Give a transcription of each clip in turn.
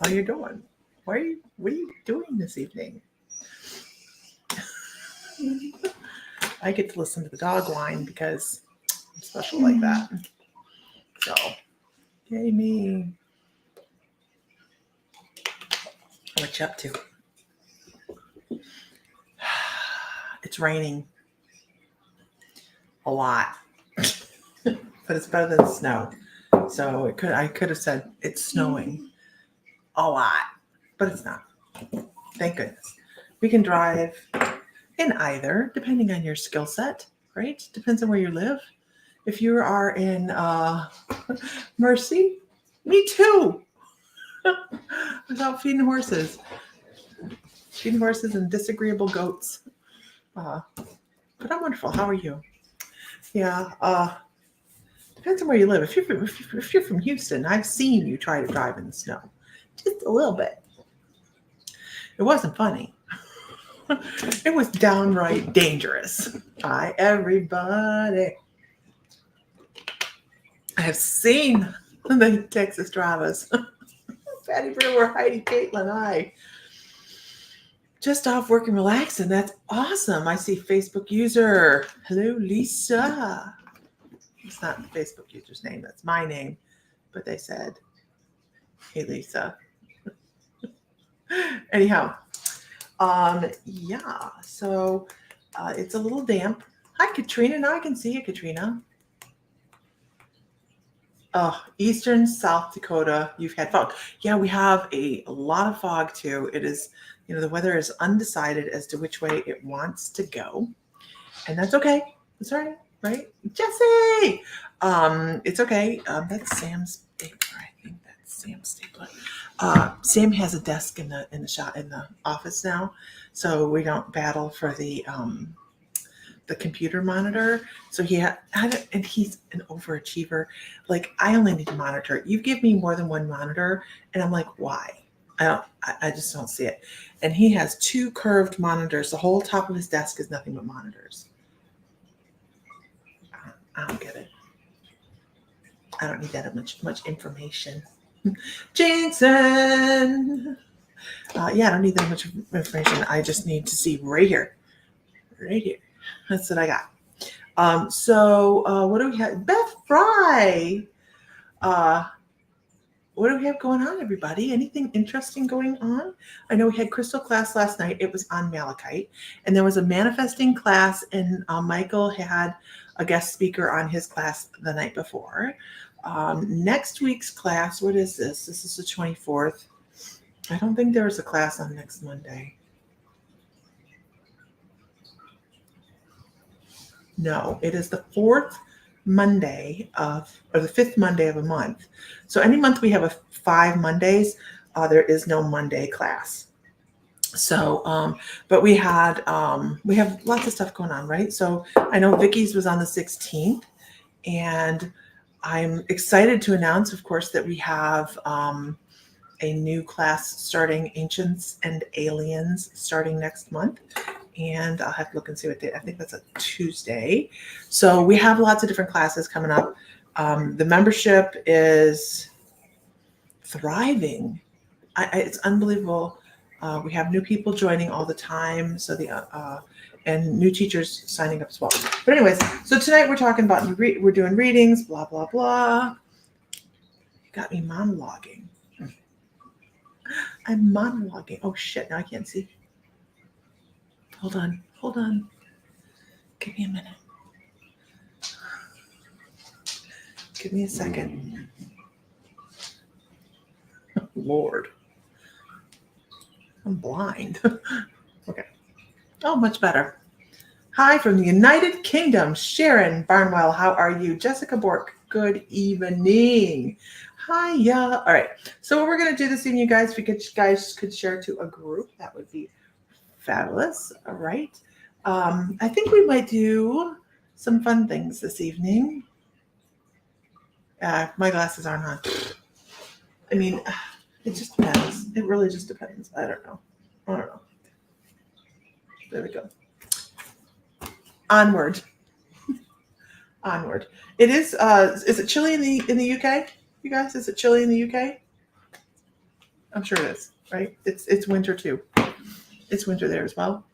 how you doing? What are you doing this evening? I get to listen to the dog whine because I'm special like that. So, yay me. What you up to? It's raining a lot, but it's better than snow. So I could have said it's snowing a lot, but it's not. Thank goodness. We can drive in either, depending on your skill set, right? Depends on where you live. If you are in Mercy, me too. Without feeding horses and disagreeable goats. But I'm wonderful. How are you? Yeah. Depends on where you live. If you're from Houston, I've seen you try to drive in the snow, just a little bit. It wasn't funny. It was downright dangerous. Hi, everybody. I have seen the Texas drivers. Patty Brewer, Heidi, Caitlin, hi. Just off work and relaxing. That's awesome. I see Facebook user. Hello, Lisa. It's not the Facebook user's name. That's my name. But they said, hey, Lisa. Anyhow, yeah. So it's a little damp. Hi, Katrina. Now I can see you, Katrina. Eastern South Dakota, you've had fog. Yeah, we have a lot of fog too. It is, the weather is undecided as to which way it wants to go. And that's okay. It's all right? Jesse! It's okay. That's Sam's stapler. I think that's Sam's stapler. Sam has a desk in the office now, so we don't battle for the computer monitor. So and he's an overachiever. Like, I only need to monitor. You give me more than one monitor, and I'm like, why? I just don't see it. And he has 2 curved monitors. The whole top of his desk is nothing but monitors. I don't get it. I don't need that much information. Jason. I don't need that much information. I just need to see right here. That's what I got. So what do we have? Beth Fry. What do we have going on, everybody? Anything interesting going on? I know we had crystal class last night. It was on malachite. And there was a manifesting class, and Michael had a guest speaker on his class the night before. Next week's class, what is this? This is the 24th. I don't think there was a class on next Monday. No, it is the 4th Monday or the 5th Monday of a month. So any month we have 5 Mondays, there is no Monday class. So, but we have lots of stuff going on, right? So I know Vicky's was on the 16th, and I'm excited to announce, of course, that we have a new class starting, Ancients and Aliens, starting next month. And I'll have to look and see what day. I think that's a Tuesday. So we have lots of different classes coming up. The membership is thriving. It's unbelievable. We have new people joining all the time. So and new teachers signing up as well. But anyways, so tonight we're talking about, we're doing readings, blah, blah, blah. You got me monologuing. I'm monologuing. Oh shit, now I can't see. Hold on. Give me a minute. Give me a second. Lord. I'm blind. Okay. Oh, much better. Hi from the United Kingdom. Sharon Barnwell, how are you? Jessica Bork, good evening. Hiya. All right. So what we're going to do this evening, you guys, if you guys could share to a group, that would be fabulous. All right. I think we might do some fun things this evening. My glasses aren't on. I mean, it just depends. It really just depends. I don't know. There we go. Onward. It is it chilly in the UK? You guys, is it chilly in the UK? I'm sure it is, right? It's winter too. It's winter there as well.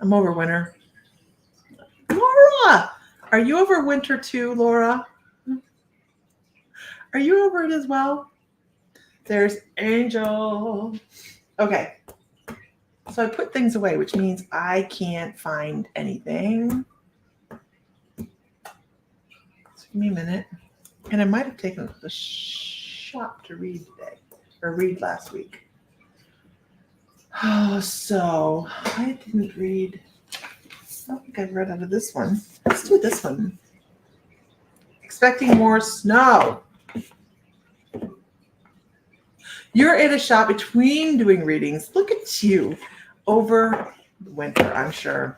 I'm over winter. Laura, are you over winter too, Laura? Are you over it as well? There's Angel. Okay. So I put things away, which means I can't find anything. So give me a minute. And I might have taken the shop to read today, or read last week. Oh, so I didn't read. I don't think I've read out of this one. Let's do this one. Expecting more snow. You're in a shop between doing readings. Look at you. Over winter, I'm sure.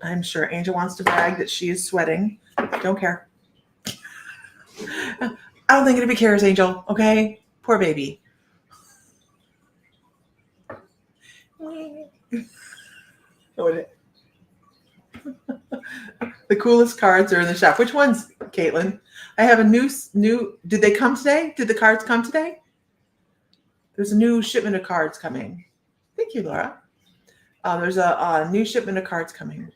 I'm sure Angel wants to brag that she is sweating. Don't care. I don't think anybody cares, Angel. Okay? Poor baby. The coolest cards are in the shop. Which ones, Caitlin? I have a new. Did they come today? Did the cards come today? There's a new shipment of cards coming. Thank you, Laura. There's a new shipment of cards coming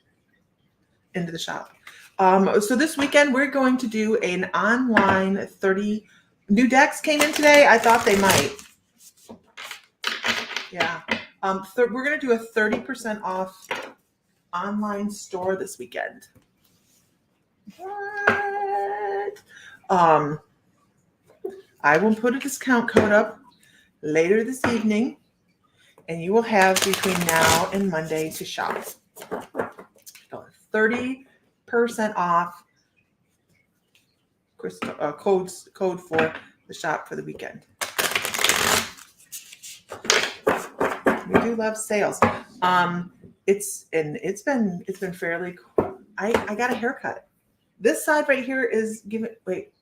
into the shop. So this weekend we're going to do an online 30 new decks came in today. I thought they might. Yeah. We're going to do a 30% off online store this weekend. What? I will put a discount code up later this evening, and you will have between now and Monday to shop. 30% off code for the shop for the weekend. We do love sales. It's been fairly cool. I got a haircut. This side right here is giving. Wait,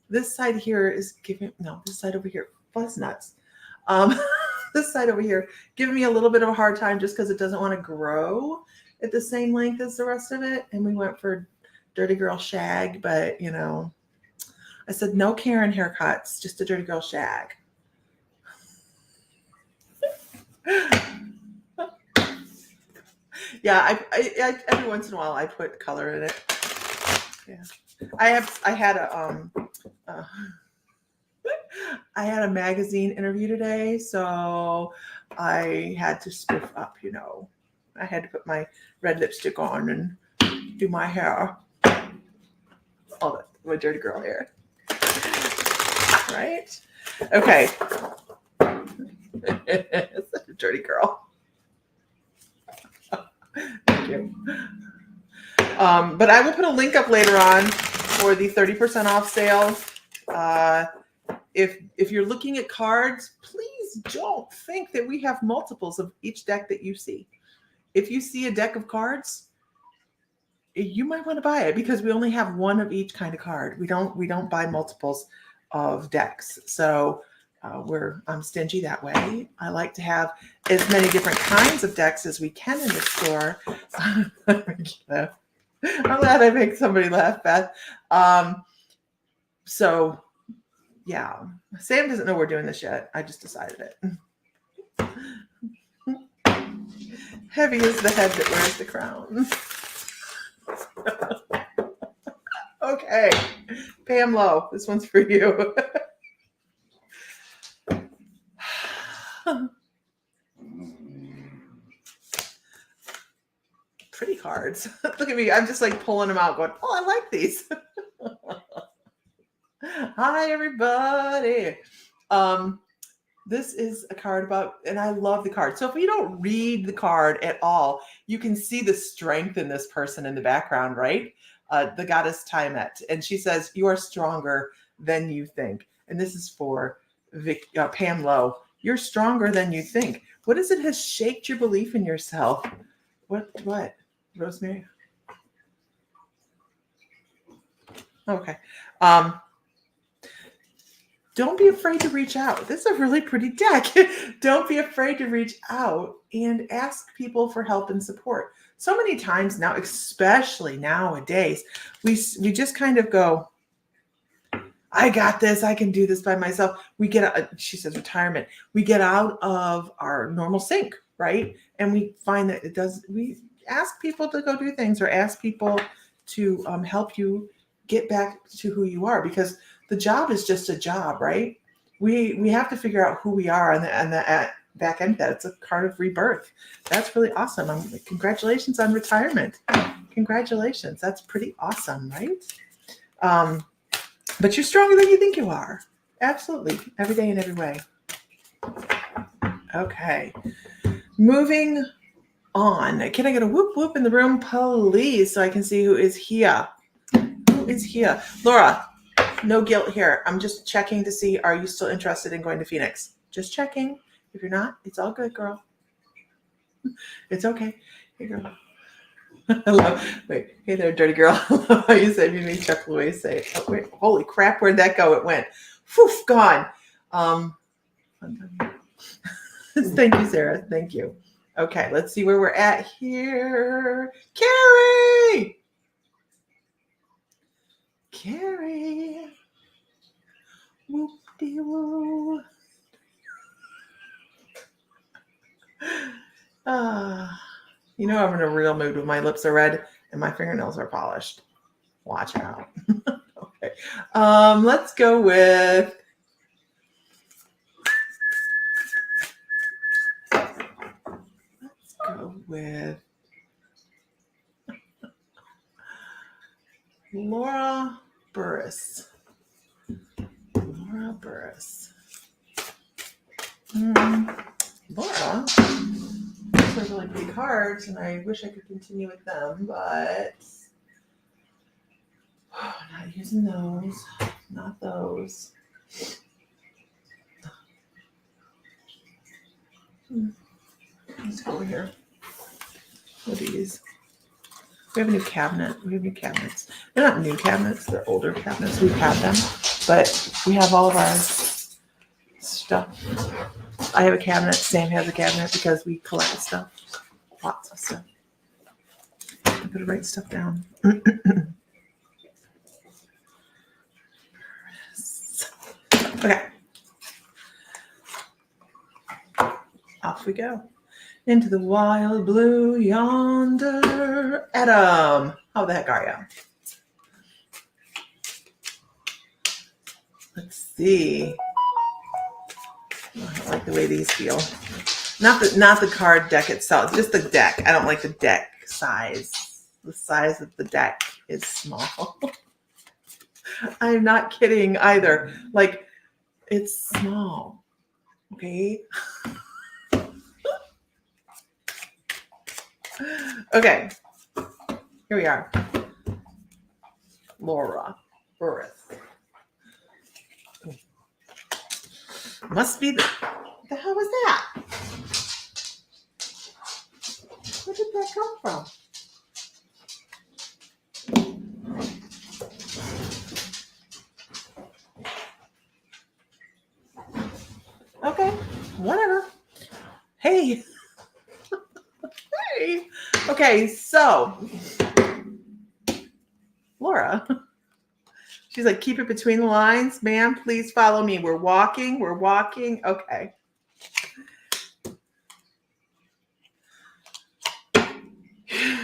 this side here is giving. No, this side over here. Fuzz nuts. This side over here giving me a little bit of a hard time just because it doesn't want to grow at the same length as the rest of it. And we went for dirty girl shag, but I said no Karen haircuts, just a dirty girl shag. Yeah, I every once in a while I put color in it. Yeah, I had a magazine interview today, so I had to spiff up. I had to put my red lipstick on and do my hair. All that, my dirty girl hair. Right? Okay. Such a dirty girl. Thank you. But I will put a link up later on for the 30% off sale. If you're looking at cards, please don't think that we have multiples of each deck that you see. If you see a deck of cards, you might want to buy it because we only have one of each kind of card. We don't buy multiples of decks. So I'm stingy that way. I like to have as many different kinds of decks as we can in the store. I'm glad I make somebody laugh, Beth. So yeah, Sam doesn't know we're doing this yet. I just decided it. Heavy is the head that wears the crown. Okay, Pam Lowe, this one's for you. Pretty cards. Look at me. I'm just like pulling them out going, oh, I like these. Hi, everybody. This is a card about, and I love the card. So if you don't read the card at all, you can see the strength in this person in the background, right? The goddess Tiamat. And she says, you are stronger than you think. And this is for Pam Lowe. You're stronger than you think. What is it has shaped your belief in yourself? What? Rosemary? Okay. Don't be afraid to reach out. This is a really pretty deck. Don't be afraid to reach out and ask people for help and support. So many times now, especially nowadays, we just kind of go, I got this. I can do this by myself. We get, she says, retirement. We get out of our normal sync, right? And we find that we ask people to go do things or ask people to help you get back to who you are, because the job is just a job, right? We have to figure out who we are, and the back end of that, it's a card of rebirth. That's really awesome. Congratulations on retirement. Congratulations. That's pretty awesome, right? But you're stronger than you think you are. Absolutely. Every day in every way. Okay. Moving on. Can I get a whoop whoop in the room, please, so I can see who is here? Who is here? Laura, no guilt here. I'm just checking to see, are you still interested in going to Phoenix? Just checking. If you're not, it's all good, girl. It's okay. Hey, girl. Hello. Wait, hey there, dirty girl. How you said you made Chuck Louise say, oh, wait, holy crap, where'd that go? It went, poof, gone. Thank you, Sarah. Thank you. Okay, let's see where we're at here. Carrie! Carrie. Whoop-de-woo. You know I'm in a real mood when my lips are red and my fingernails are polished. Watch out. Okay. Let's go with Laura Burris. Laura Burris. Laura. Those are really pretty cards, and I wish I could continue with them, but not using those. Not those. Let's go over here. What are these? We have a new cabinet. We have new cabinets. They're not new cabinets. They're older cabinets. We've had them, but we have all of our stuff. I have a cabinet. Sam has a cabinet because we collect stuff. Lots of stuff. I'm going to write stuff down. Okay. Off we go. Into the wild blue yonder. Adam, how the heck are you? Let's see. I don't like the way these feel. Not the card deck itself, just the deck. I don't like the deck size. The size of the deck is small. I'm not kidding either. Like, it's small. Okay. Okay. Here we are. Laura Burris. Must be the hell was that? Where did that come from? Okay, whatever. Hey. Hey. Okay, so Laura. She's like, keep it between the lines, ma'am. Please follow me. We're walking. Okay.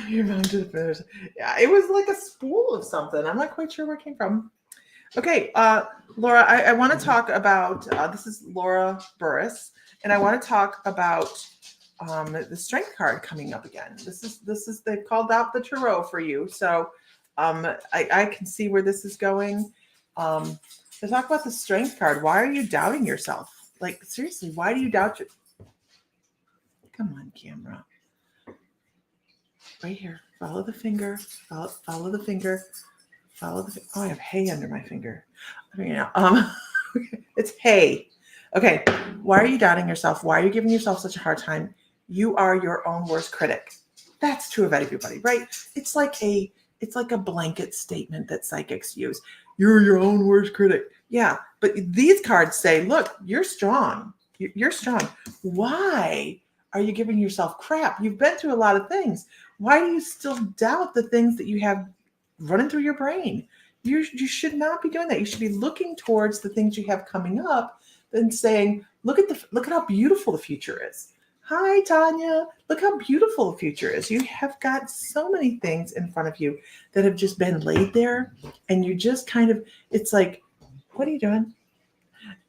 You're bound to the finish. Yeah, it was like a spool of something. I'm not quite sure where it came from. Okay, Laura, I want to talk about, this is Laura Burris, and I want to talk about the strength card coming up again. This is they've called out the tarot for you. So I can see where this is going. To talk about the strength card. Why are you doubting yourself? Like, seriously, why do you doubt your... Come on, camera. Right here. Follow the finger. Follow the finger. Oh, I have hay under my finger. It's hay. Okay. Why are you doubting yourself? Why are you giving yourself such a hard time? You are your own worst critic. That's true of everybody, right? It's like a blanket statement that psychics use. You're your own worst critic. Yeah, but these cards say, look, you're strong. You're strong. Why are you giving yourself crap? You've been through a lot of things. Why do you still doubt the things that you have running through your brain? You should not be doing that. You should be looking towards the things you have coming up and saying, look at how beautiful the future is. Hi, Tanya. Look how beautiful the future is. You have got so many things in front of you that have just been laid there. And you just kind of, it's like, what are you doing?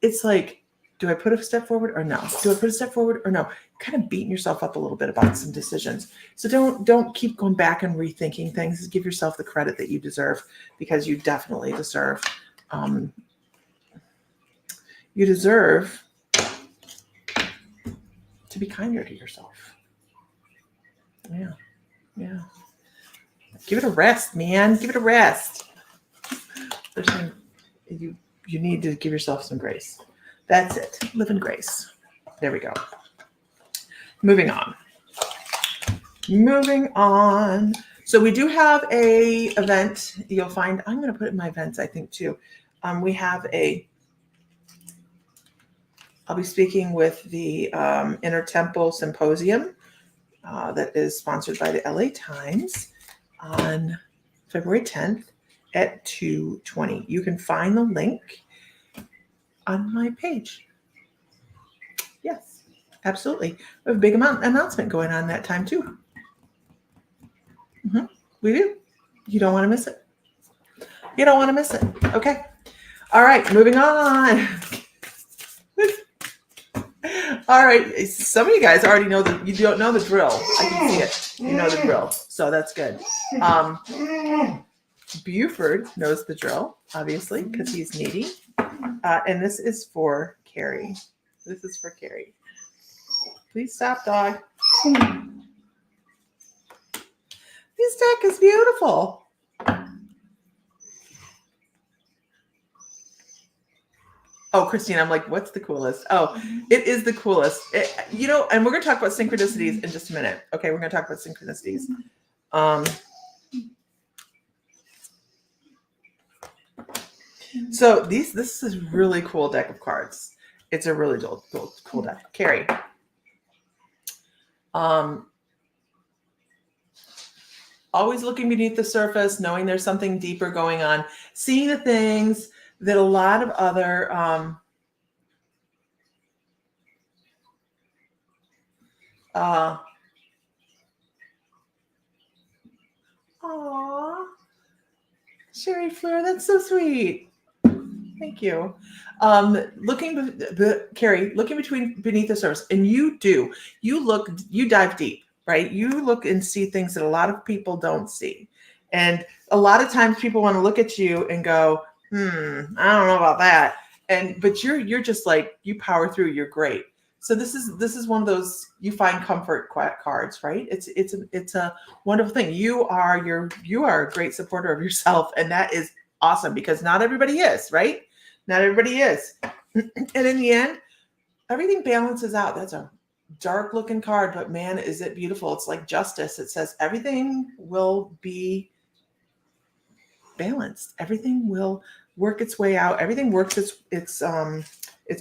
It's like, do I put a step forward or no? Do I put a step forward or no? Kind of beating yourself up a little bit about some decisions. So don't keep going back and rethinking things. Give yourself the credit that you deserve, because you definitely deserve. You deserve to be kinder to yourself. Yeah. Give it a rest, man. Give it a rest. You need to give yourself some grace. That's it. Live in grace. There we go. Moving on. So we do have a event. You'll find, I'm going to put it in my events, I think, too. We have I'll be speaking with the Inner Temple Symposium that is sponsored by the LA Times on February 10th at 2:20. You can find the link on my page. Yes, absolutely. We have a big announcement going on that time too. We do. You don't want to miss it. Okay. All right, moving on. All right. Some of you guys already know that you don't know the drill. I can see it. You know the drill. So that's good. Buford knows the drill, obviously, because he's needy. And this is for Carrie. Please stop, dog. This deck is beautiful. Oh, Christine, I'm like, what's the coolest? Oh, it is the coolest. And we're going to talk about synchronicities in just a minute. Okay, we're going to talk about synchronicities. So this is a really cool deck of cards. It's a really cool deck. Carrie. Always looking beneath the surface, knowing there's something deeper going on, seeing the things that a lot of other Sherry Fleur, that's so sweet. Thank you. Carrie, looking beneath the surface, and you dive deep, right? You look and see things that a lot of people don't see. And a lot of times people want to look at you and go, I don't know about that. But you're just like, you power through, you're great. So this is one of those, you find comfort cards, right? It's a wonderful thing. You are a great supporter of yourself, and that is awesome, because not everybody is, right? Not everybody is. And in the end, everything balances out. That's a dark looking card, but man, is it beautiful. It's like justice. It says everything will be balanced. Everything will work its way out. Everything works it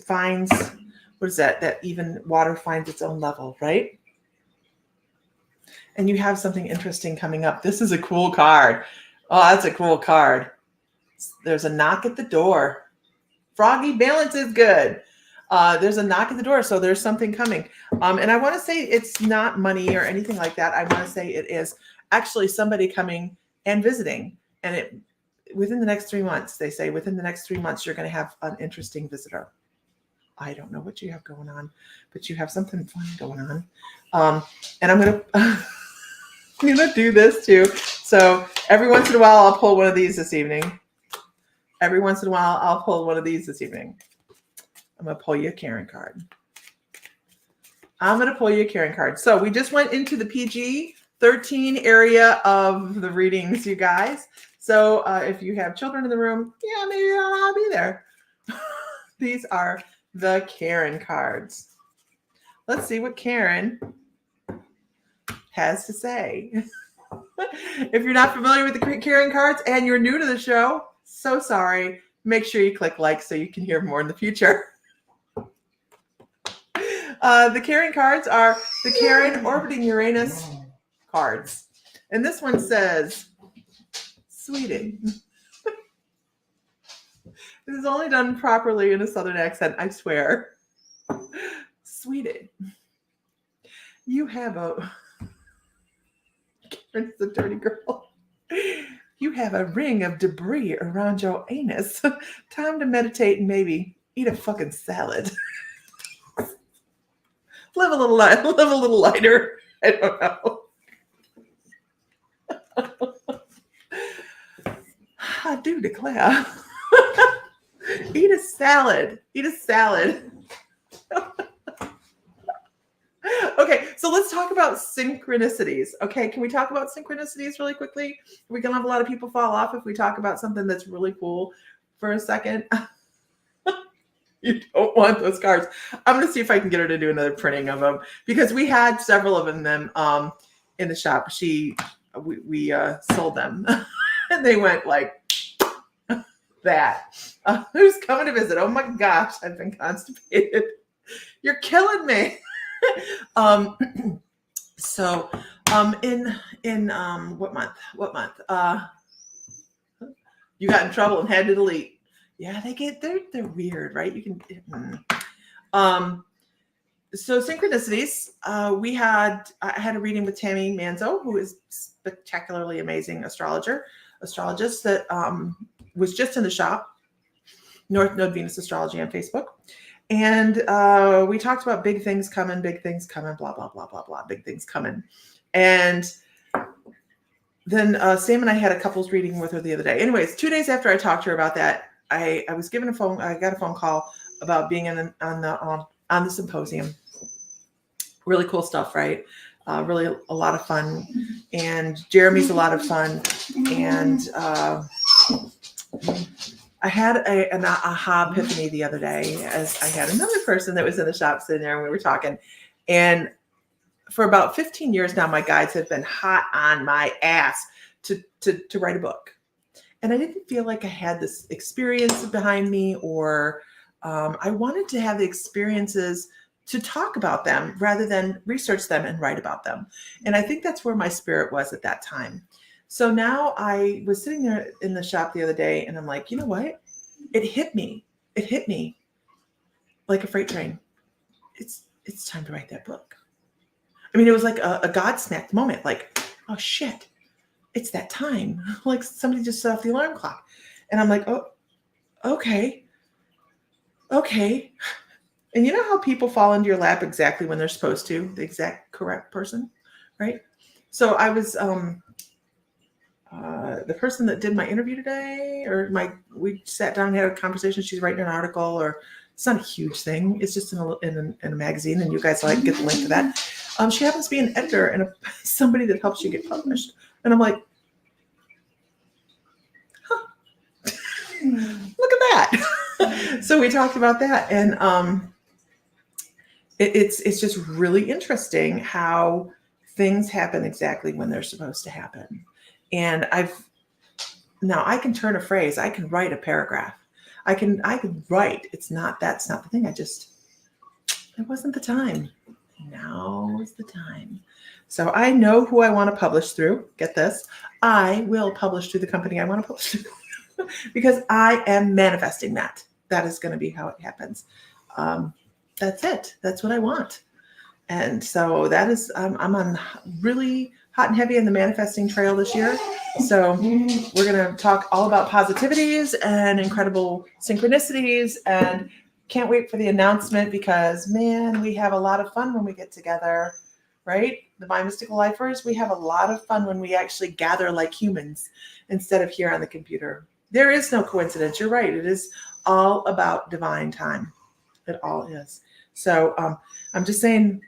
finds, what is that even water finds its own level, right? And you have something interesting coming up. This is a cool card. Oh, that's a cool card. There's a knock at the door. Froggy, balance is good. There's a knock at the door, so there's something coming. And I want to say it's not money or anything like that. I want to say it is actually somebody coming and visiting. And within the next 3 months, they say within the next 3 months, you're going to have an interesting visitor. I don't know what you have going on, but you have something fun going on. And I'm going to do this too. So every once in a while, I'll pull one of these this evening. I'm going to pull you a Karen card. So we just went into the PG-13 area of the readings, you guys. So if you have children in the room, maybe I'll be there. These are the Karen cards. Let's see what Karen has to say. If you're not familiar with the Karen cards and you're new to the show, so sorry. Make sure you click like so you can hear more in the future. The Karen cards are the Karen orbiting Uranus cards. And this one says, sweetie. This is only done properly in a Southern accent, I swear. Sweetie, you have a... Karen's the dirty girl. You have a ring of debris around your anus. Time to meditate and maybe eat a fucking salad. Live a little lighter. I don't know. I do declare. Eat a salad. Eat a salad. Okay, so let's talk about synchronicities. Okay, can we talk about synchronicities really quickly? We're going to have a lot of people fall off if we talk about something that's really cool for a second. You don't want those cards. I'm going to see if I can get her to do another printing of them because we had several of them in the shop. We sold them and they went like that. Who's coming to visit? Oh my gosh, I've been constipated. You're killing me. So in what month? You got in trouble and had to delete. Yeah, they're weird, right? You can so synchronicities. I had a reading with Tammy Manzo, who is spectacularly amazing astrologist that was just in the shop, North Node Venus Astrology on Facebook. And we talked about big things coming, blah, blah, blah, blah, blah, big things coming. And then Sam and I had a couples reading with her the other day. Anyways, 2 days after I talked to her about that, I was given I got a phone call about being on the symposium. Really cool stuff, right? Really a lot of fun. And Jeremy's a lot of fun. And I had an aha epiphany the other day as I had another person that was in the shop sitting there and we were talking. And for about 15 years now, my guides have been hot on my ass to write a book. And I didn't feel like I had this experience behind me or I wanted to have the experiences to talk about them rather than research them and write about them. And I think that's where my spirit was at that time. So now I was sitting there in the shop the other day and I'm like, you know what? It hit me like a freight train. It's time to write that book. I mean, it was like a God-smacked moment. Like, oh shit, it's that time. Like somebody just set off the alarm clock. And I'm like, oh, okay. And you know how people fall into your lap exactly when they're supposed to, the exact correct person, right? So I was, the person that did my interview today, we sat down and had a conversation. She's writing an article, or it's not a huge thing. It's just in a magazine, and you guys get the link to that. She happens to be an editor and somebody that helps you get published. And I'm like, huh, look at that. So we talked about that, and it's just really interesting how things happen exactly when they're supposed to happen. And now I can turn a phrase, I can write a paragraph. I can write. That's not the thing. It wasn't the time. Now is the time. So I know who I want to publish through. Get this. I will publish through the company I want to publish through because I am manifesting that. That is going to be how it happens. That's it. That's what I want. And so that is, I'm on really hot and heavy in the manifesting trail this year. So we're going to talk all about positivities and incredible synchronicities, and can't wait for the announcement because, man, we have a lot of fun when we get together, right? The My Mystical Lifers, we have a lot of fun when we actually gather like humans instead of here on the computer. There is no coincidence. You're right. It is all about divine time. It all is. So I'm just saying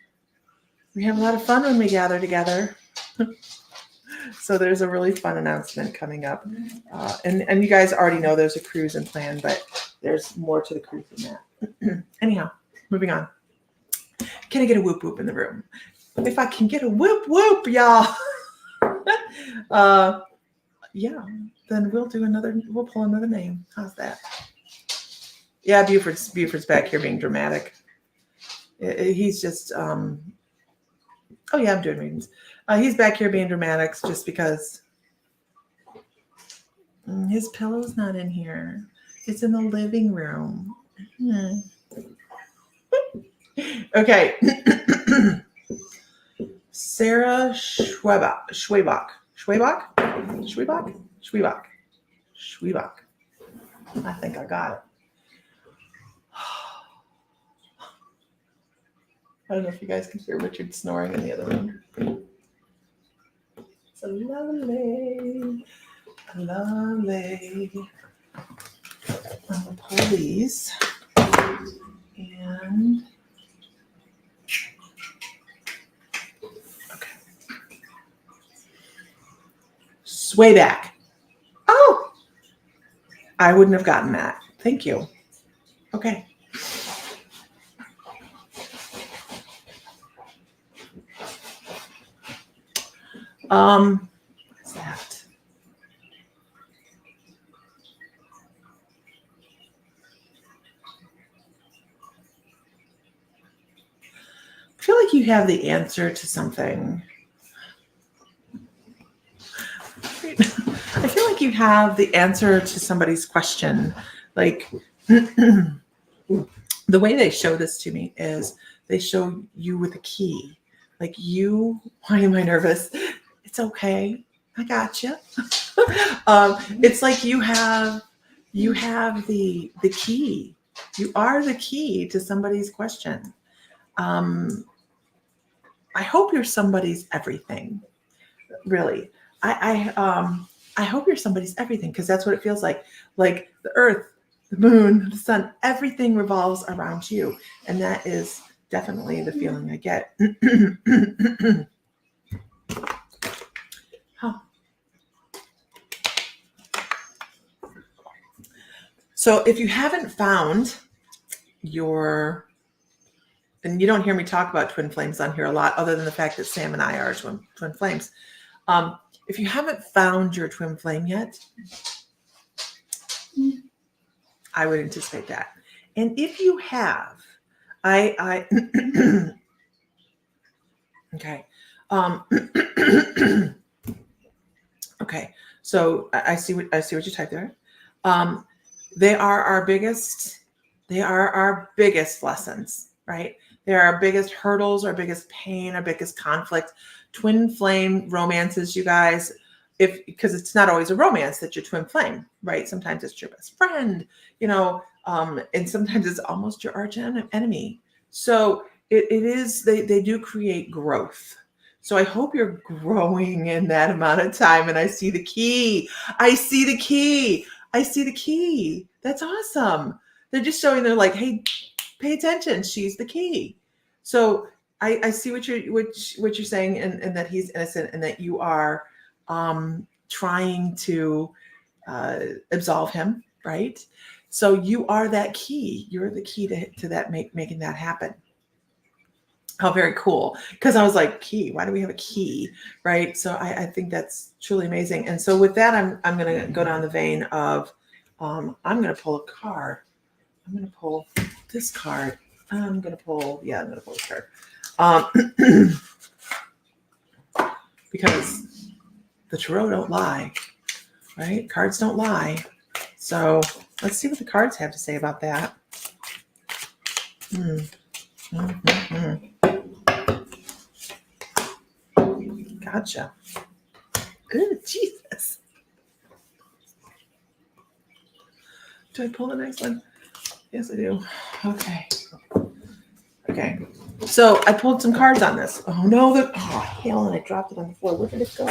we have a lot of fun when we gather together. So there's a really fun announcement coming up. And you guys already know there's a cruise in plan, but there's more to the cruise than that. Anyhow, moving on. Can I get a whoop whoop in the room? If I can get a whoop whoop, y'all. Yeah, then we'll pull another name. How's that? Yeah, Buford's back here being dramatic. He's just, oh yeah, I'm doing readings. He's back here being dramatic just because his pillow's not in here. It's in the living room. Okay. Sarah Schwabach. I think I got it. I don't know if you guys can hear Richard snoring in the other room. So lovely. I'm gonna pull these and okay. Sway back. Oh, I wouldn't have gotten that. Thank you. Okay. What's that? I feel like you have the answer to something. I feel like you have the answer to somebody's question. Like the way they show this to me is they show you with a key. Like you, why am I nervous? It's okay. I got you. It's like you have the key. You are the key to somebody's question. I hope you're somebody's everything. Really, I hope you're somebody's everything because that's what it feels like. Like the earth, the moon, the sun, everything revolves around you, and that is definitely the feeling I get. Huh. So if you haven't found your, and you don't hear me talk about twin flames on here a lot, other than the fact that Sam and I are twin flames. If you haven't found your twin flame yet, I would anticipate that. And if you have, I okay. Okay. So I see what you typed there. They are our biggest lessons, right? They're our biggest hurdles, our biggest pain, our biggest conflict. Twin flame romances, you guys, because it's not always a romance that your twin flame, right? Sometimes it's your best friend, and sometimes it's almost your arch enemy. So it is, they do create growth. So I hope you're growing in that amount of time. And I see the key. That's awesome. They're just showing, they're like, hey, pay attention. She's the key. So I see what you're saying, and that he's innocent, and that you are trying to absolve him, right? So you are that key. You're the key to that making that happen. How very cool. Because I was like, key, why do we have a key? Right. So I think that's truly amazing. And so with that, I'm going to go down the vein of, I'm going to pull a card. I'm going to pull this card. I'm going to pull this card. Because the tarot don't lie, right? Cards don't lie. So let's see what the cards have to say about that. Gotcha. Good, Jesus. Do I pull the next one? Yes, I do. Okay. So I pulled some cards on this. Oh no, hell, and I dropped it on the floor. Where did it go?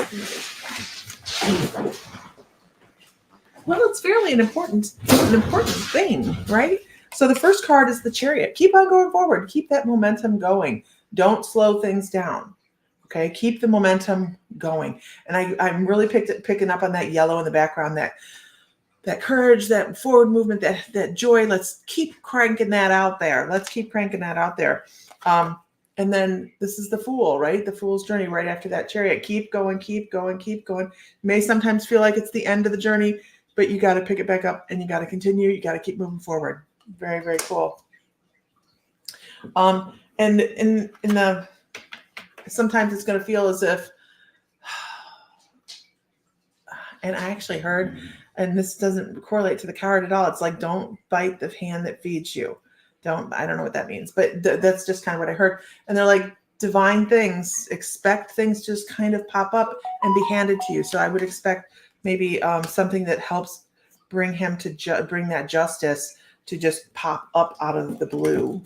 Well, it's fairly an important thing, right? So the first card is the Chariot. Keep on going forward. Keep that momentum going. Don't slow things down. Okay, keep the momentum going. And I'm really picking up on that yellow in the background, that courage, that forward movement, that joy. Let's keep cranking that out there. And then this is the Fool, right? The Fool's journey right after that Chariot. Keep going. May sometimes feel like it's the end of the journey, but you got to pick it back up and you got to continue. You got to keep moving forward. Very, very cool. And in the, sometimes it's going to feel as if, And I actually heard, and this doesn't correlate to the card at all. It's like, don't bite the hand that feeds you. I don't know what that means, but that's just kind of what I heard. And they're like, divine things, expect things to just kind of pop up and be handed to you. So I would expect maybe something that helps bring him to bring that justice to just pop up out of the blue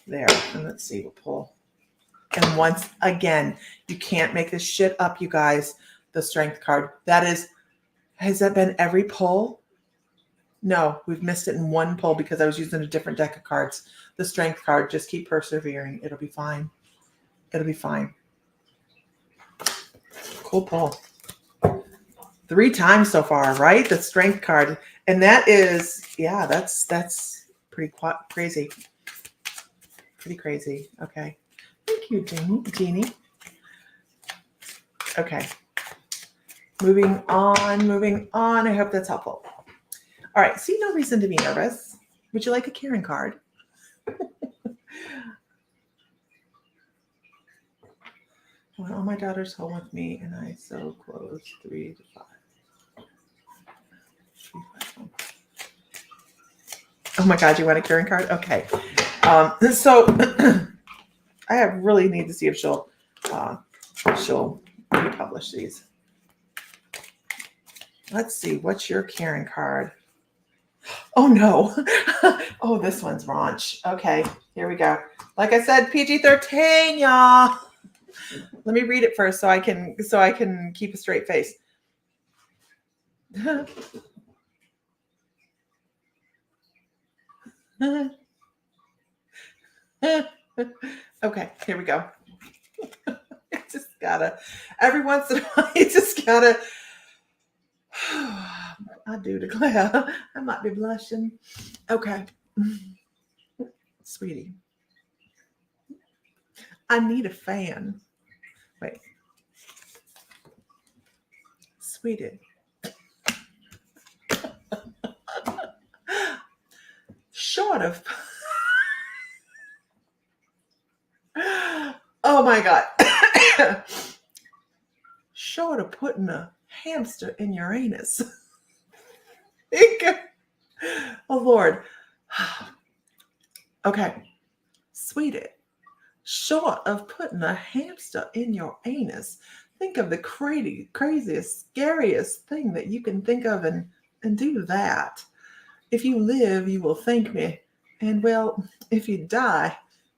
there. And let's see, we'll pull. And once again, you can't make this shit up, you guys. The Strength card. Has that been every pull? No, we've missed it in one pull because I was using a different deck of cards. The Strength card, just keep persevering. It'll be fine. It'll be fine. Cool pull. 3 times so far, right? The Strength card. And that is, yeah, that's pretty crazy. Pretty crazy. Okay. Thank you, Jeannie. Okay. Moving on. I hope that's helpful. All right. See, no reason to be nervous. Would you like a Karen card? When all my daughters home with me and I so close 3 to 5. 3, 5 Oh my God, you want a Karen card? Okay. So I really need to see if she'll republish these. Let's see. What's your Karen card? Oh no. Oh, this one's raunch. Okay, here we go. Like I said, PG-13, y'all. Let me read it first so I can keep a straight face. Okay, here we go. Every once in a while, you just gotta, I do declare, I might be blushing. Okay. Sweetie, I need a fan. Wait. Sweetie. Short of. Oh my God. Short of putting a hamster in your anus. Oh Lord. Okay. Sweetie. Short of putting a hamster in your anus, think of the craziest, scariest thing that you can think of and do that. If you live, you will thank me. And well, if you die,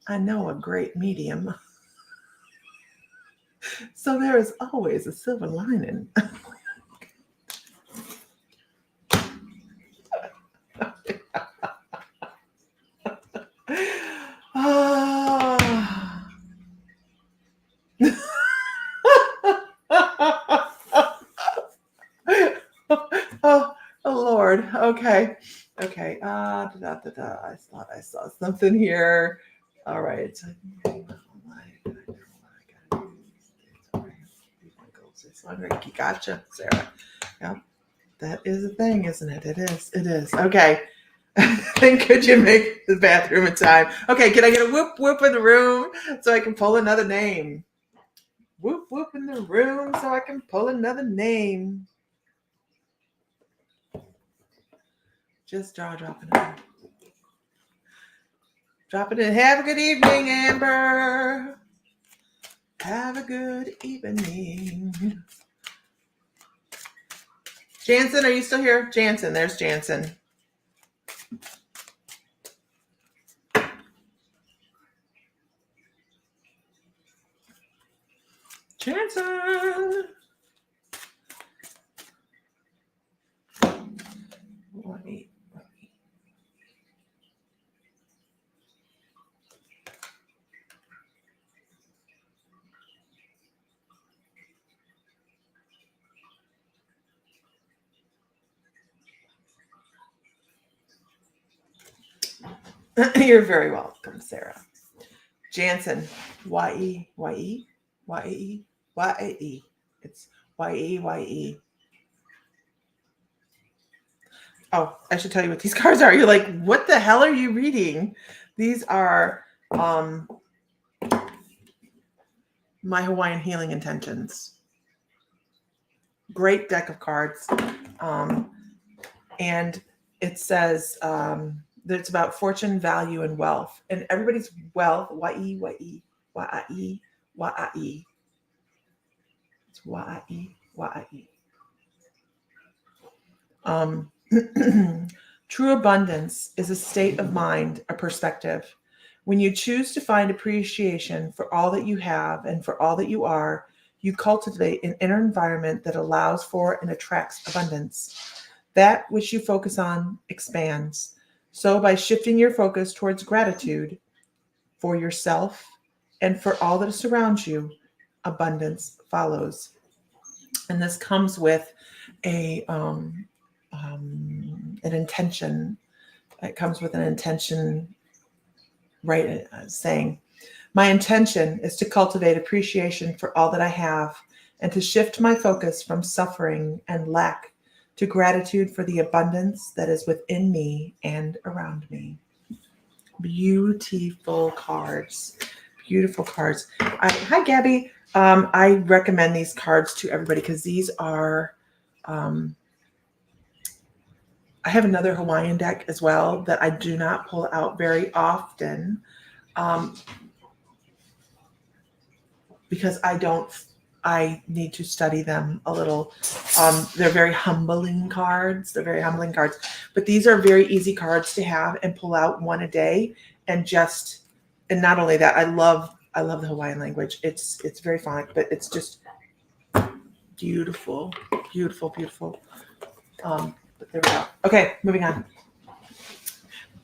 I know a great medium. So there is always a silver lining. Oh Lord. Okay. I thought I saw something here. All right. Gotcha, Sarah. Yeah, that is a thing, isn't it? It is. Okay. Then could you make the bathroom in time? Okay, can I get a whoop whoop in the room so I can pull another name? Whoop whoop in the room so I can pull another name. Just dropping it. Drop it in. Have a good evening, Amber. Have a good evening. Jansen, are you still here? Jansen, there's Jansen. Jansen. Let me. You're very welcome, Sarah. Jansen, Y-E. It's Y-E. Oh, I should tell you what these cards are. You're like, what the hell are you reading? These are my Hawaiian healing intentions. Great deck of cards. And it says that it's about fortune, value, and wealth. And everybody's wealth, Y-E, Y-E, Y-I-E, Y-I-E. It's Y-I-E, Y-I-E. True abundance is a state of mind, a perspective. When you choose to find appreciation for all that you have and for all that you are, you cultivate an inner environment that allows for and attracts abundance. That which you focus on expands. So by shifting your focus towards gratitude for yourself and for all that surrounds you, abundance follows. And this comes with an intention. It comes with an intention, right? Saying, my intention is to cultivate appreciation for all that I have and to shift my focus from suffering and lack to gratitude for the abundance that is within me and around me. Beautiful cards. Beautiful cards. Hi, Gabby. I recommend these cards to everybody because these are, I have another Hawaiian deck as well that I do not pull out very often because I need to study them a little. They're very humbling cards. But these are very easy cards to have and pull out one a day and not only that, I love the Hawaiian language. It's very phonic, but it's just beautiful, beautiful, beautiful. But there we go. Okay, moving on.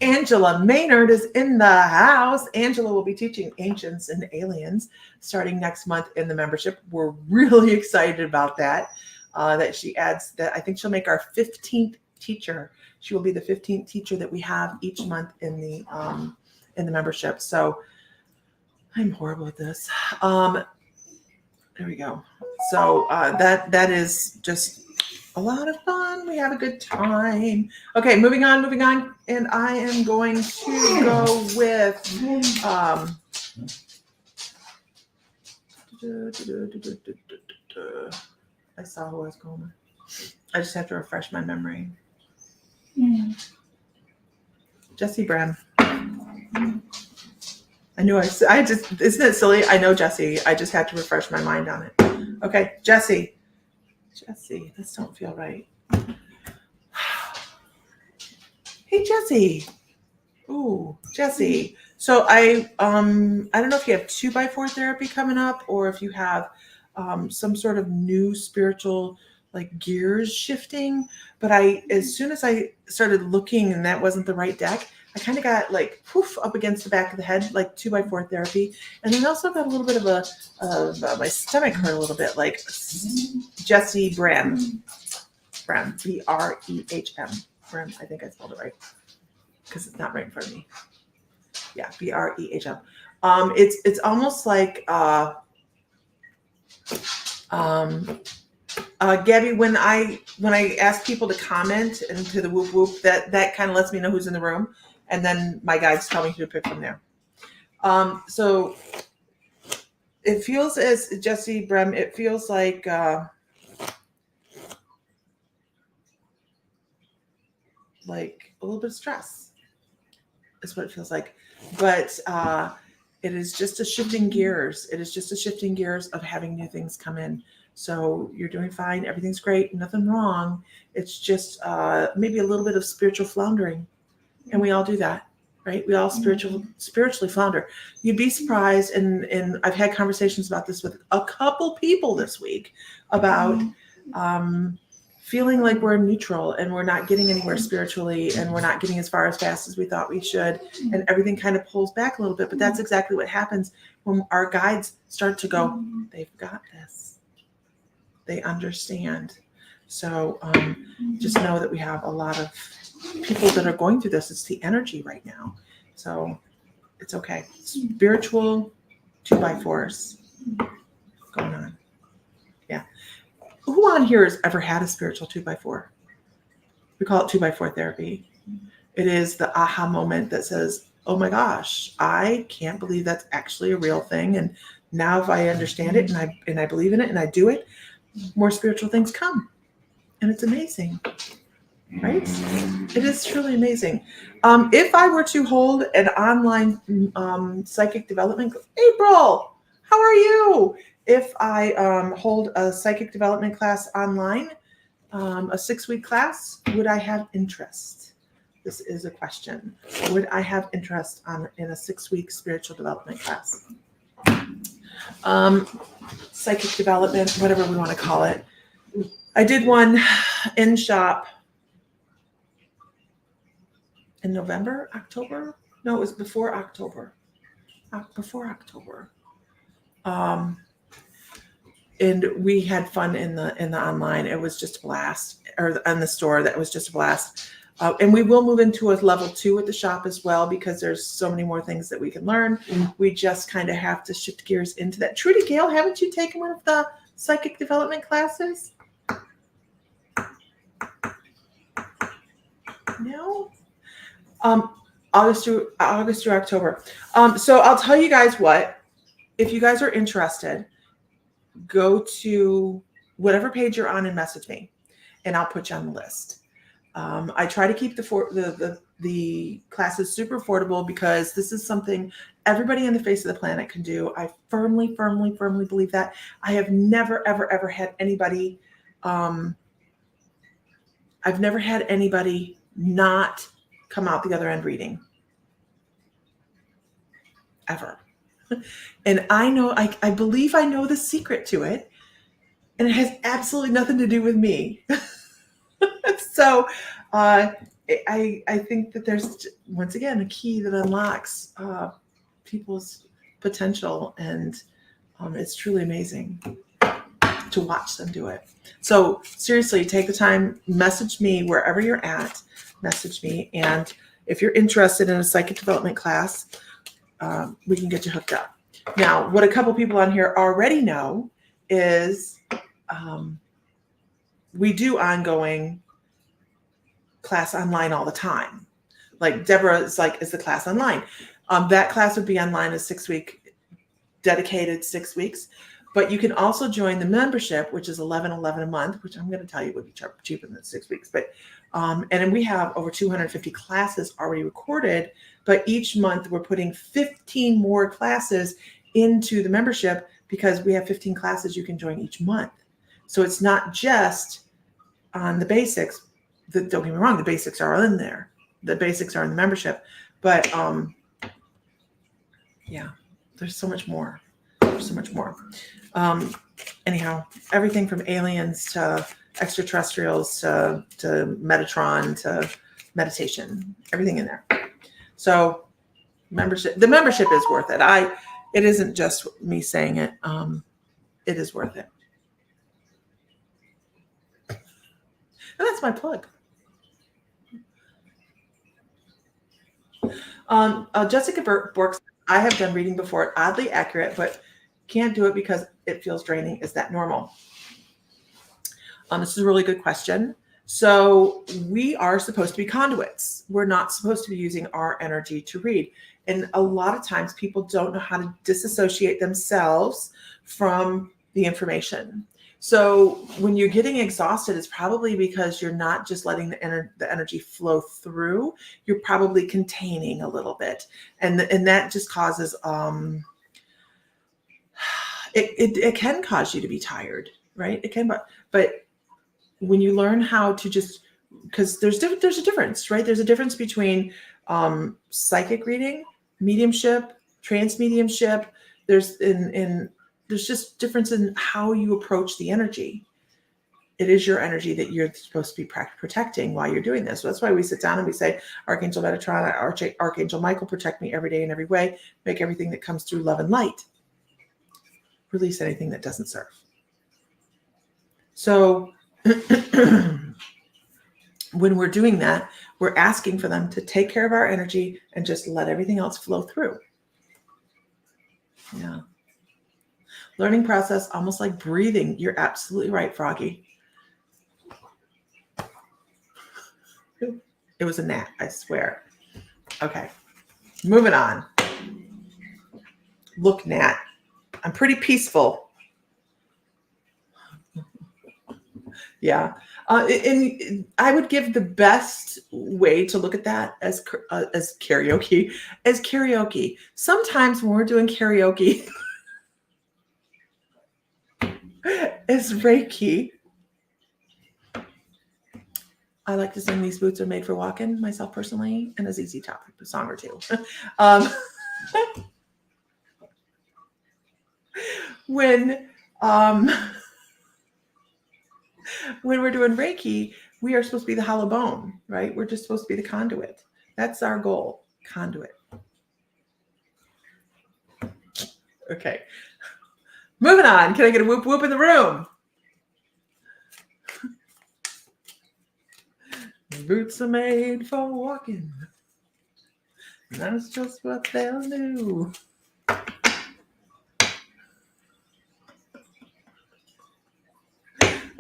Angela Maynard is in the house. Angela will be teaching Ancients and Aliens starting next month in the membership. We're really excited about that. That she adds that. I think she'll make our 15th teacher. She will be the 15th teacher that we have each month in the membership. So I'm horrible at this. There we go. So that is just a lot of fun. We have a good time. Okay, moving on. And I am going to go with I saw who I was going with. I just have to refresh my memory. Jesse Brem. I knew isn't it silly? I know Jesse. I just had to refresh my mind on it. Okay, Jesse, this don't feel right. Hey, Jesse. Ooh, Jesse. So I don't know if you have 2x4 therapy coming up or if you have some sort of new spiritual like gears shifting. But as soon as I started looking and that wasn't the right deck, I kind of got like poof up against the back of the head, like 2x4 therapy. And then also got a little bit of my stomach hurt a little bit, like Jesse Brem, Brehm, Brem. I think I spelled it right because it's not right in front of me. Yeah, Brehm. It's almost like Gabby, when I ask people to comment into the whoop whoop, that kind of lets me know who's in the room. And then my guides tell me who to pick from there. So it feels as Jesse Brem, it feels like a little bit of stress is what it feels like. But it is just a shifting gears. It is just a shifting gears of having new things come in. So you're doing fine. Everything's great. Nothing wrong. It's just maybe a little bit of spiritual floundering. And we all do that, right? We all spiritually flounder. You'd be surprised, and I've had conversations about this with a couple people this week about feeling like we're neutral and we're not getting anywhere spiritually and we're not getting as far as fast as we thought we should. And everything kind of pulls back a little bit. But that's exactly what happens when our guides start to go, they've got this. They understand. So just know that we have a lot of people that are going through this. It's the energy right now. So it's okay. Spiritual 2x4s going on. Yeah. Who on here has ever had a spiritual 2x4? We call it 2x4 therapy. It is the aha moment that says, oh my gosh, I can't believe that's actually a real thing. And now if I understand it and I believe in it and I do it, more spiritual things come. And it's amazing, right? It is truly amazing. If I were to hold an online psychic development, April, how are you? If I hold a psychic development class online, a 6-week class, would I have interest? This is a question. Would I have interest in a 6-week spiritual development class? Psychic development, whatever we want to call it. I did one in shop in November, October. No, it was before October. Before October. And we had fun in the online. It was just a blast, or in the store. That was just a blast. And we will move into a level 2 at the shop as well, because there's so many more things that we can learn. We just kind of have to shift gears into that. Trudy Gale, haven't you taken one of the psychic development classes? No. August through October. So I'll tell you guys what. If you guys are interested, go to whatever page you're on and message me, and I'll put you on the list. I try to keep the classes super affordable, because this is something everybody on the face of the planet can do. I firmly, firmly, firmly believe that. I have never, ever, ever had anybody. I've never had anybody not come out the other end reading, ever. And I know, I believe I know the secret to it, and it has absolutely nothing to do with me. So I think that there's, once again, a key that unlocks people's potential, and it's truly amazing to watch them do it. So seriously, take the time, message me wherever you're at, message me. And if you're interested in a psychic development class, we can get you hooked up. Now, what a couple people on here already know is we do ongoing class online all the time. Like Deborah is like, is the class online? That class would be online, a 6-week, dedicated 6 weeks. But you can also join the membership, which is $11.11 a month, which I'm going to tell you would be cheaper than 6 weeks. But and then we have over 250 classes already recorded. But each month we're putting 15 more classes into the membership, because we have 15 classes you can join each month. So it's not just on the basics. Don't get me wrong, the basics are all in there. The basics are in the membership. But yeah, there's so much more. There's so much more. Anyhow, everything from aliens to extraterrestrials to Metatron to meditation, everything in there. So the membership is worth it. It isn't just me saying it. It is worth it. And that's my plug. Jessica Bork, I have done reading before, oddly accurate, but can't do it because it feels draining. Is that normal? This is a really good question. So we are supposed to be conduits. We're not supposed to be using our energy to read. And a lot of times people don't know how to disassociate themselves from the information. So when you're getting exhausted, it's probably because you're not just letting the energy flow through. You're probably containing a little bit. And that just causes, it can cause you to be tired, right? It can, but when you learn how to just, because there's a difference, right? There's a difference between psychic reading, mediumship, trance mediumship. There's just difference in how you approach the energy. It is your energy that you're supposed to be protecting while you're doing this. So that's why we sit down and we say, Archangel Metatron, Archangel Michael, protect me every day in every way. Make everything that comes through love and light. Release anything that doesn't serve. So when we're doing that, we're asking for them to take care of our energy and just let everything else flow through. Yeah. Learning process, almost like breathing. You're absolutely right, Froggy. It was a gnat, I swear. Okay, moving on. Look, Nat, I'm pretty peaceful. Yeah. And I would give the best way to look at that as karaoke, as karaoke. Sometimes when we're doing karaoke, as Reiki, I like to sing These Boots Are Made for Walking, myself personally, and a ZZ Top song or two. um, when when we're doing Reiki, we are supposed to be the hollow bone, right? We're just supposed to be the conduit. That's our goal, conduit. Okay. Moving on. Can I get a whoop whoop in the room? Boots are made for walking. That's just what they'll do.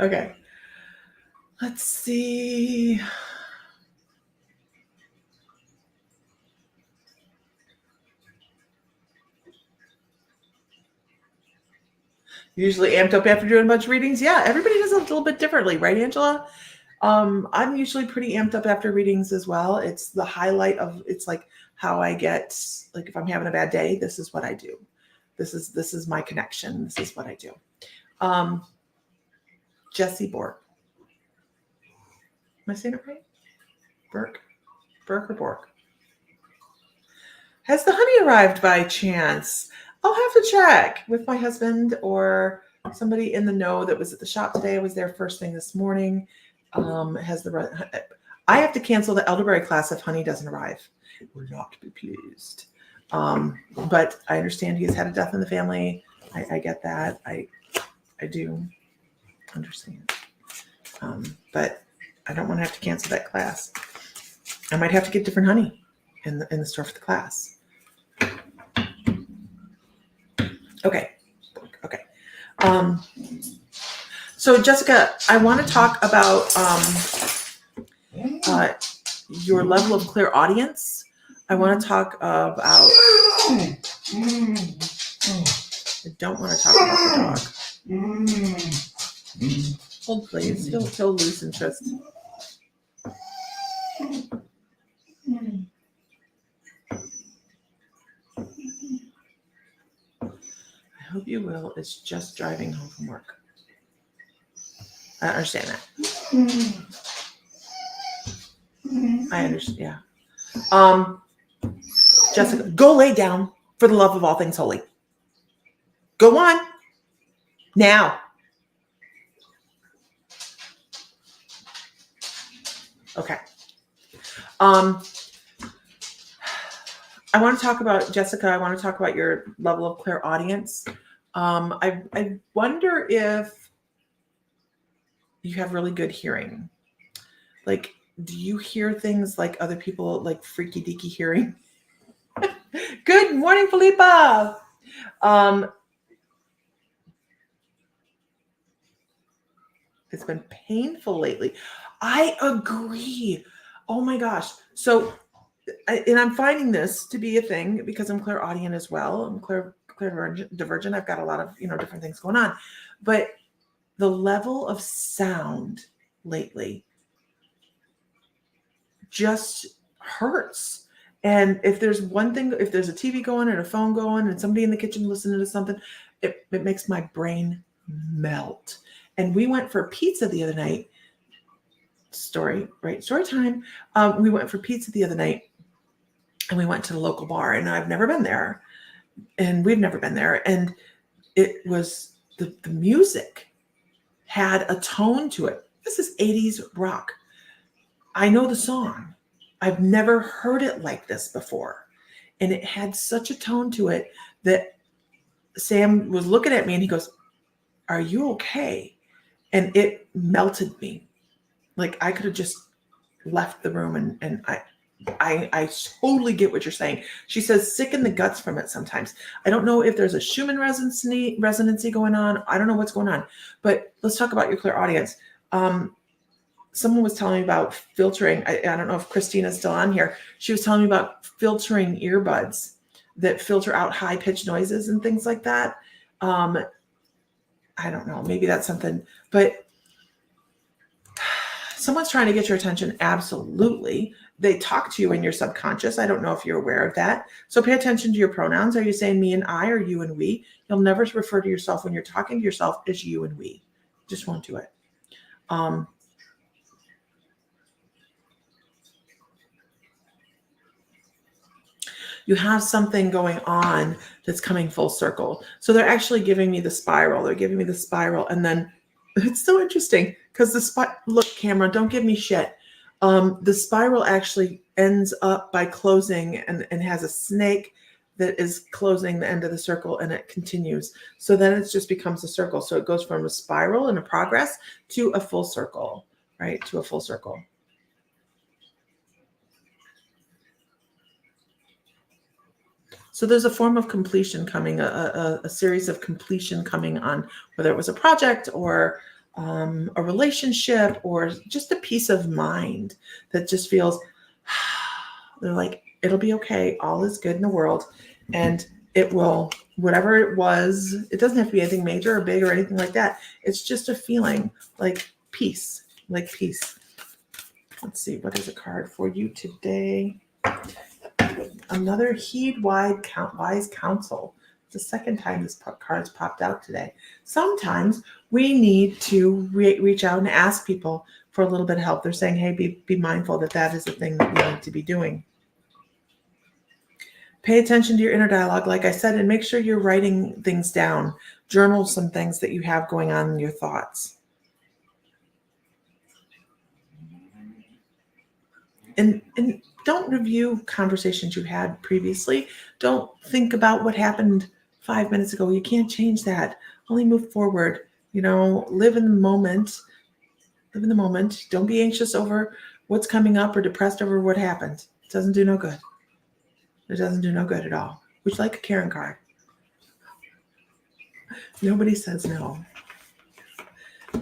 Okay. Let's see. Usually amped up after doing a bunch of readings. Yeah, everybody does it a little bit differently, right, Angela? I'm usually pretty amped up after readings as well. It's the highlight of, it's like how I get, like if I'm having a bad day, this is what I do. This is my connection. This is what I do. Jesse Bork. Am I saying it right? Burke or Bork? Has the honey arrived by chance? I'll have to check with my husband or somebody in the know that was at the shop today. I was there first thing this morning. I have to cancel the elderberry class if honey doesn't arrive. Will not be pleased. But I understand he has had a death in the family. I get that. I do understand. But I don't want to have to cancel that class. I might have to get different honey in the store for the class. Okay. So Jessica, I want to talk about your level of clairaudience. I want to talk about. I don't want to talk about the dog. Hold, please. He'll lose interest. I hope you will. It's just driving home from work. I understand that. I understand. Yeah. Jessica, go lay down for the love of all things holy. Go on. Now. Okay. I want to talk about, Jessica, I want to talk about your level of clairaudience. I wonder if you have really good hearing. Like, do you hear things like other people, like freaky deaky hearing? Good morning, Felipa. It's been painful lately. I agree. Oh my gosh. So, and I'm finding this to be a thing because I'm clairaudient as well. I'm clairdivergent. I've got a lot of, different things going on. But the level of sound lately just hurts. And if there's one thing, if there's a TV going and a phone going and somebody in the kitchen listening to something, it makes my brain melt. And we went for pizza the other night. Story time. We went for pizza the other night and we went to the local bar, and I've never been there and we've never been there. And it was the music had a tone to it. This is 80s rock. I know the song. I've never heard it like this before. And it had such a tone to it that Sam was looking at me and he goes, "Are you okay?" And it melted me. Like I could have just left the room, and I totally get what you're saying. She says sick in the guts from it sometimes. I don't know if there's a Schumann resonancy going on. I don't know what's going on. But let's talk about your clairaudience. Someone was telling me about filtering. I don't know if Christina's still on here. She was telling me about filtering earbuds that filter out high-pitched noises and things like that. I don't know. Maybe that's something. But Someone's trying to get your attention. Absolutely. They talk to you in your subconscious. I don't know if you're aware of that. So pay attention to your pronouns. Are you saying me and I, or you and we? You'll never refer to yourself when you're talking to yourself as you and we. Just won't do it. You have something going on that's coming full circle. So they're actually giving me the spiral. They're giving me the spiral. And then it's so interesting because look, camera, don't give me shit. The spiral actually ends up by closing and has a snake that is closing the end of the circle, and it continues. So then it just becomes a circle. So it goes from a spiral and a progress to a full circle, right? To a full circle. So there's a form of completion coming, a series of completion coming on, whether it was a project or a relationship or just a peace of mind that just feels, they're like, it'll be okay. All is good in the world. And it will, whatever it was, it doesn't have to be anything major or big or anything like that. It's just a feeling like peace, like peace. Let's see, what is a card for you today? Another heed wise counsel. It's the second time this card's popped out today. Sometimes we need to reach out and ask people for a little bit of help. They're saying, hey, be mindful that is the thing that you need to be doing. Pay attention to your inner dialogue, like I said, and make sure you're writing things down. Journal some things that you have going on in your thoughts. And don't review conversations you had previously. Don't think about what happened 5 minutes ago. You can't change that. Only move forward. Live in the moment. Live in the moment. Don't be anxious over what's coming up or depressed over what happened. It doesn't do no good. It doesn't do no good at all. Would you like a Karen card? Nobody says no.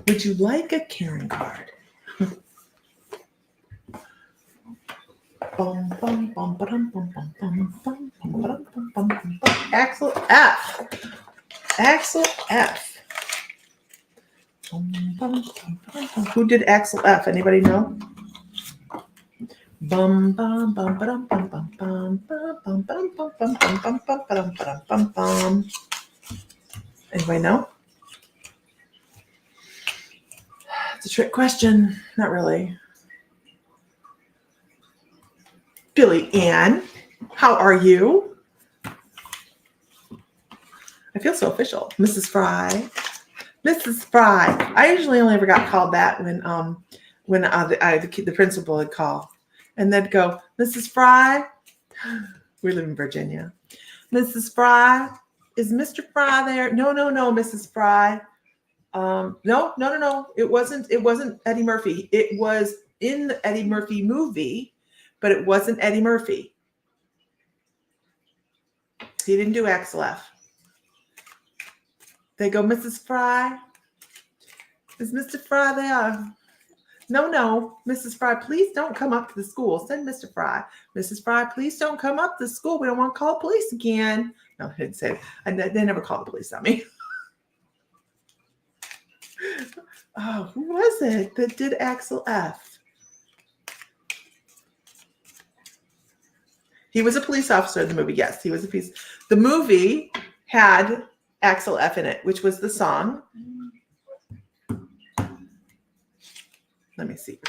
Would you like a Karen card? Axel F. Axel F. Who did Axel F? Anybody know? Bum bum bum bum bum bum bum bum bum bum bum bum bum bum bum. Anybody know? It's a trick question. Not really. Billy Ann, how are you? I feel so official. Mrs. Fry. Mrs. Fry. I usually only ever got called that when the principal would call. And they'd go, Mrs. Fry. We live in Virginia. Mrs. Fry. Is Mr. Fry there? No, Mrs. Fry. No. It wasn't Eddie Murphy. It was in the Eddie Murphy movie, but it wasn't Eddie Murphy. He didn't do Axel F. They go, Mrs. Fry. Is Mr. Fry there? No, Mrs. Fry, please don't come up to the school. Send Mr. Fry. Mrs. Fry, please don't come up to the school. We don't want to call the police again. No, I didn't say it. They never called the police on me. Oh, who was it that did Axel F? He was a police officer in the movie. Yes, he was a police. The movie had Axel F in it, which was the song. Let me see.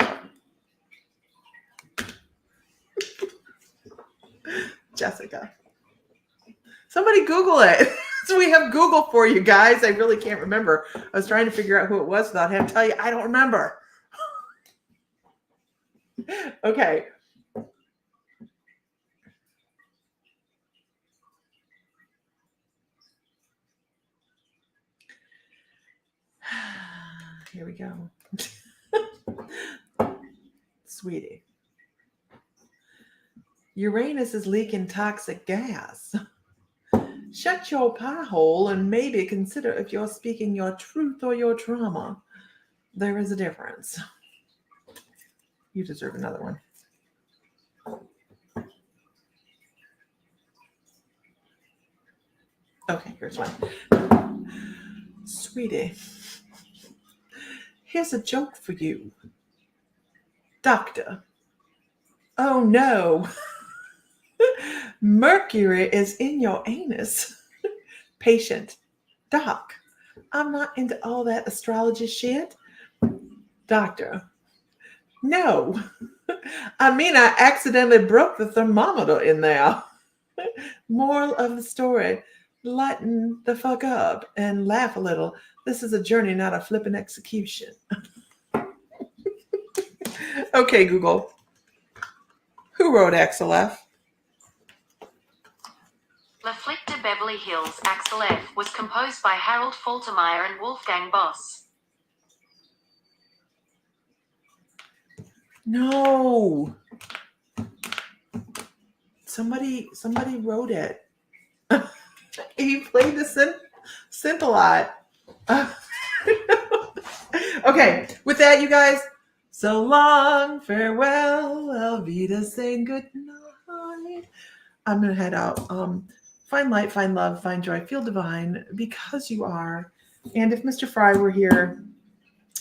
Jessica. Somebody Google it. So we have Google for you guys. I really can't remember. I was trying to figure out who it was without having to tell you. I don't remember. Okay. Here we go. Sweetie. Uranus is leaking toxic gas. Shut your pie hole and maybe consider if you're speaking your truth or your trauma. There is a difference. You deserve another one. Okay, here's one. Sweetie, here's a joke for you. Doctor, oh no, Mercury is in your anus. Patient, Doc, I'm not into all that astrology shit. Doctor, no, I mean, I accidentally broke the thermometer in there. Moral of the story, lighten the fuck up and laugh a little. This is a journey, not a flippin' execution. Okay, Google. Who wrote Axel F? La Flick de Beverly Hills Axel F was composed by Harold Faltermeyer and Wolfgang Boss. No. Somebody wrote it. He played the synth a lot. Okay, with that, you guys, so long, farewell, Alvida saying good night. I'm gonna head out. Find light, find love, find joy, feel divine because you are. And if Mr. Fry were here,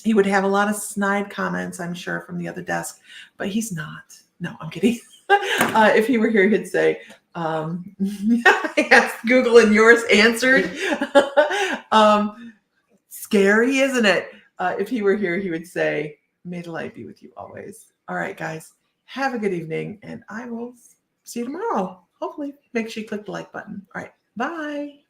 he would have a lot of snide comments, I'm sure, from the other desk, but he's not. No, I'm kidding. If he were here, he'd say, I asked Google and yours answered. Scary, isn't it? If he were here, he would say, may the light be with you always. All right, guys, have a good evening, and I will see you tomorrow. Hopefully, make sure you click the like button. All right, bye.